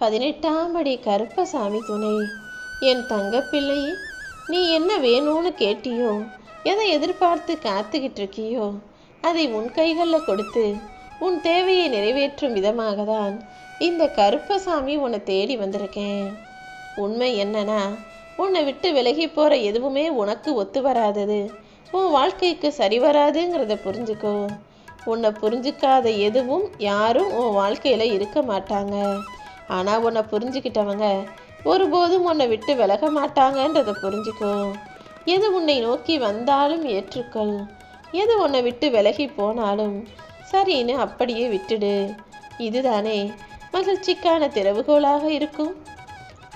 18ஆம் படி கருப்பசாமி துணை. என் தங்கப்பிள்ளை, நீ என்ன வேணும்னு கேட்டியோ, எதை எதிர்பார்த்து காத்துக்கிட்டு இருக்கியோ, அதை உன் கைகளில் கொடுத்து உன் தேவையை நிறைவேற்றும் விதமாக தான் இந்த கருப்பசாமி உன்னை தேடி வந்திருக்கேன். உண்மை என்னன்னா, உன்னை விட்டு விலகி போகிற எதுவுமே உனக்கு ஒத்து வராதது, உன் வாழ்க்கைக்கு சரி வராதுங்கிறத புரிஞ்சுக்கோ. உன்னை புரிஞ்சுக்காத எதுவும் யாரும் உன் வாழ்க்கையில் இருக்க மாட்டாங்க. ஆனால் உன்னை புரிஞ்சுக்கிட்டவங்க ஒருபோதும் உன்னை விட்டு விலக மாட்டாங்கன்றதை புரிஞ்சுக்கோ. எது உன்னை நோக்கி வந்தாலும் ஏற்றுக்கொள். எது உன்னை விட்டு விலகி போனாலும் சரின்னு அப்படியே விட்டுடு. இதுதானே மகிழ்ச்சிக்கான திறவுகோலாக இருக்கும்.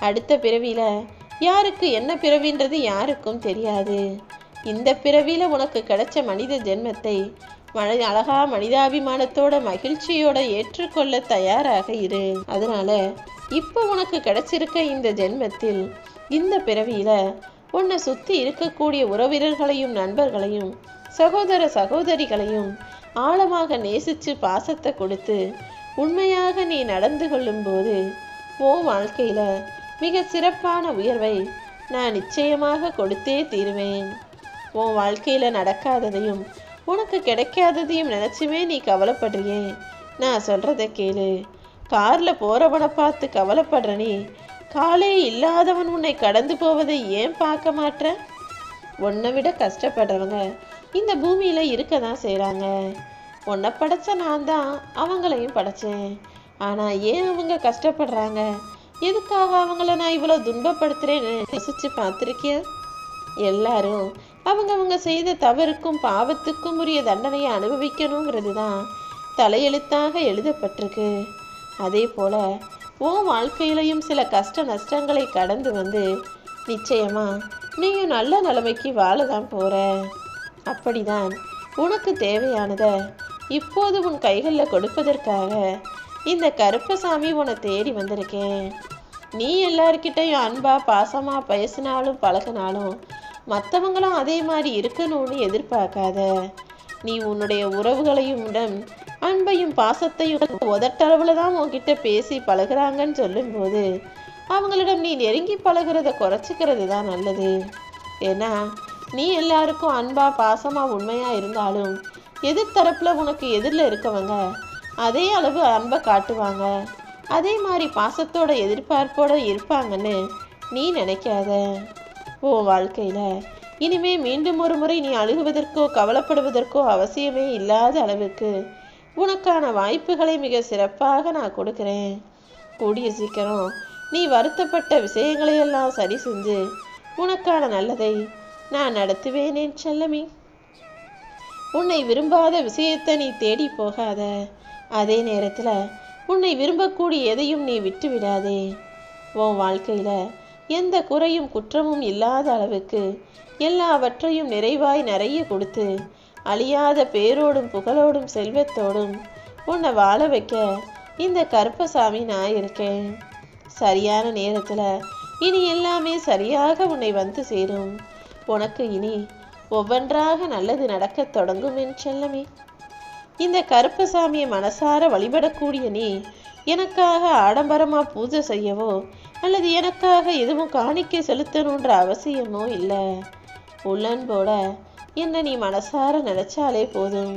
அடுத்த பிறவியில் யாருக்கு என்ன பிறவின்றது யாருக்கும் தெரியாது. இந்த பிறவியில் உனக்கு கிடைச்ச மனித ஜென்மத்தை அழகா மனிதாபிமானத்தோட மகிழ்ச்சியோட ஏற்றுக்கொள்ள தயாராக இரு. அதனால இப்போ உனக்கு கிடைச்சிருக்க இந்த ஜென்மத்தில், இந்த பிறவியில உன்னை சுற்றி இருக்கக்கூடிய உறவினர்களையும் நண்பர்களையும் சகோதர சகோதரிகளையும் ஆழமாக நேசித்து பாசத்தை கொடுத்து உண்மையாக நீ நடந்து கொள்ளும்போது உன் வாழ்க்கையில் மிக சிறப்பான உயர்வை நான் நிச்சயமாக கொடுத்தே தீருவேன். உன் வாழ்க்கையில் நடக்காததையும் உனக்கு கிடைக்காததையும் நினச்சுமே நீ கவலைப்படுறியே, நான் சொல்கிறத கேளு. காரில் போகிறவனை பார்த்து கவலைப்படுற நீ, காலே இல்லாதவன் உன்னை கடந்து போவதை ஏன் பார்க்க மாட்ட? உன்னை விட கஷ்டப்படுறவங்க இந்த பூமியில் இருக்க தான் செய்கிறாங்க. உன்னை படைச்ச நான் தான் அவங்களையும் படைச்சேன். ஆனால் ஏன் அவங்க கஷ்டப்படுறாங்க, எதுக்காக அவங்கள நான் இவ்வளோ துன்பப்படுத்துகிறேன்னு யோசிச்சு பார்த்துருக்கியா? எல்லாரும் அவங்க செய்த தவறுக்கும் பாவத்துக்கும் உரிய தண்டனையை அனுபவிக்கணுங்கிறது தான் தலையெழுத்தாக எழுதப்பட்டிருக்கு. அதே போல உன் வாழ்க்கையிலையும் சில கஷ்ட நஷ்டங்களை கடந்து வந்து நிச்சயமா நீயும் நல்ல நிலைமைக்கு வாழதான் போற. அப்படிதான் உனக்கு தேவையானதை இப்போது உன் கைகளில் கொடுப்பதற்காக இந்த கருப்பசாமி உன்னை தேடி வந்திருக்கேன். நீ எல்லார்கிட்டையும் அன்பா பாசமா பேசினாலும் பழகினாலும் மற்றவங்களும் அதே மாதிரி இருக்கணும்னு எதிர்பார்க்காத. நீ உன்னுடைய உறவுகளையும் அன்பையும் பாசத்தையும் உதட்டளவில் தான் உன்கிட்ட பேசி பழகிறாங்கன்னு சொல்லும்போது அவங்களிடம் நீ நெருங்கி பழகிறத குறைச்சிக்கிறது தான் நல்லது. ஏன்னா நீ எல்லாருக்கும் அன்பா பாசமா உண்மையா இருந்தாலும் எதிர்த்தரப்பில் உனக்கு எதிரில் இருக்கவங்க அதே அளவு அன்பை காட்டுவாங்க, அதே மாதிரி பாசத்தோட எதிர்பார்ப்போட இருப்பாங்கன்னு நீ நினைக்காத. ஓ வாழ்க்கையில் இனிமே மீண்டும் ஒரு முறை நீ அழுகுவதற்கோ கவலைப்படுவதற்கோ அவசியமே இல்லாத அளவுக்கு உனக்கான வாய்ப்புகளை மிக சிறப்பாக நான் கொடுக்குறேன். கூடிய சீக்கிரம் நீ வருத்தப்பட்ட விஷயங்களையெல்லாம் சரி செஞ்சு உனக்கான நல்லதை நான் நடத்துவேனேன் செல்லமே. உன்னை விரும்பாத விஷயத்தை நீ தேடி போகாத. அதே நேரத்தில் உன்னை விரும்பக்கூடிய எதையும் நீ விட்டு விடாதே. உன் வாழ்க்கையில் எந்த குறையும் குற்றமும் இல்லாத அளவுக்கு எல்லாவற்றையும் நிறைவாய் நிறைய கொடுத்து அழியாத பேரோடும் புகழோடும் செல்வத்தோடும் உன்னை வாழ வைக்க இந்த கருப்பசாமி நான் இருக்கேன். சரியான நேரத்தில் இனி எல்லாமே சரியாக உன்னை வந்து சேரும். உனக்கு இனி ஒவ்வொன்றாக நல்லது நடக்க தொடங்கும் என் செல்லமே. இந்த கருப்பசாமியை மனசார வழிபடக்கூடிய நீ எனக்காக ஆடம்பரமாக பூஜை செய்யவோ அல்லது எனக்காக எதுவும் காணிக்கை செலுத்தணுன்ற அவசியமோ இல்லை. உள்ளன்போட என்ன நீ மனசார நினைச்சாலே போதும்.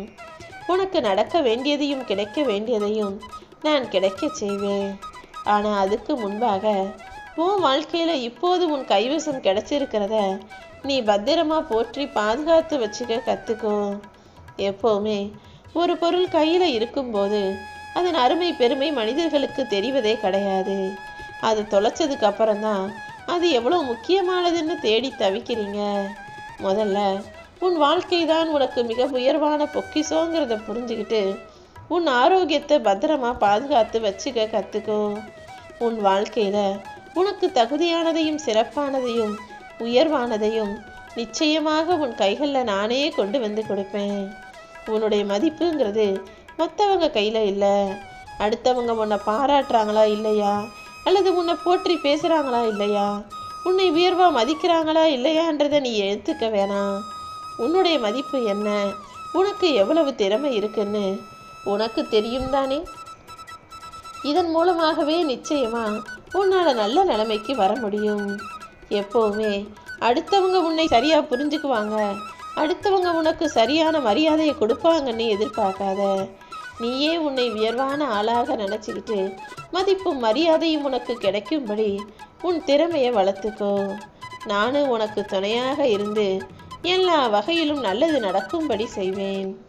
உனக்கு நடக்க வேண்டியதையும் கிடைக்க வேண்டியதையும் நான் கிடைக்க செய்வேன். ஆனால் அதுக்கு முன்பாக உன் வாழ்க்கையில் இப்போது உன் கைவசம் கிடைச்சிருக்கிறத நீ பத்திரமா போற்றி பாதுகாத்து வச்சுக்க கற்றுக்கோ. எப்போவுமே ஒரு பொருள் கையில் இருக்கும்போது அதன் அருமை பெருமை மனிதர்களுக்கு தெரிவதே கிடையாது. அது தொலைச்சதுக்கு அப்புறம்தான் அது எவ்வளோ முக்கியமானதுன்னு தேடி தவிக்கிறீங்க. முதல்ல உன் வாழ்க்கை தான் உனக்கு மிக உயர்வான பொக்கிஷங்கிறத புரிஞ்சுக்கிட்டு உன் ஆரோக்கியத்தை பத்திரமா பாதுகாத்து வச்சுக்க கற்றுக்கோ. உன் வாழ்க்கையில் உனக்கு தகுதியானதையும் சிறப்பானதையும் உயர்வானதையும் நிச்சயமாக உன் கைகளில் நானே கொண்டு வந்து கொடுப்பேன். உன்னுடைய மதிப்புங்கிறது மற்றவங்க கையில் இல்லை. அடுத்தவங்க உன்னை பாராட்டுறாங்களா இல்லையா, அல்லது உன்னை போற்றி பேசுகிறாங்களா இல்லையா, உன்னை உயர்வாக மதிக்கிறாங்களா இல்லையான்றதை நீ எடுத்துக்க வேணாம். உன்னுடைய மதிப்பு என்ன, உனக்கு எவ்வளவு திறமை இருக்குன்னு உனக்கு தெரியும் தானே. இதன் மூலமாகவே நிச்சயமா உன்னால நல்ல நிலைமைக்கு வர முடியும். எப்போவுமே அடுத்தவங்க உன்னை சரியா புரிஞ்சுக்குவாங்க, அடுத்தவங்க உனக்கு சரியான மரியாதையை கொடுப்பாங்கன்னு எதிர்பார்க்காத. நீயே உன்னை உயர்வான ஆளாக நினச்சிக்கிட்டு மதிப்பும் மரியாதையும் உனக்கு கிடைக்கும்படி உன் திறமையை வளர்த்துக்கோ. நானும் உனக்கு துணையாக இருந்து எல்லா வகையிலும் நல்லது நடக்கும்படி செய்வேன்.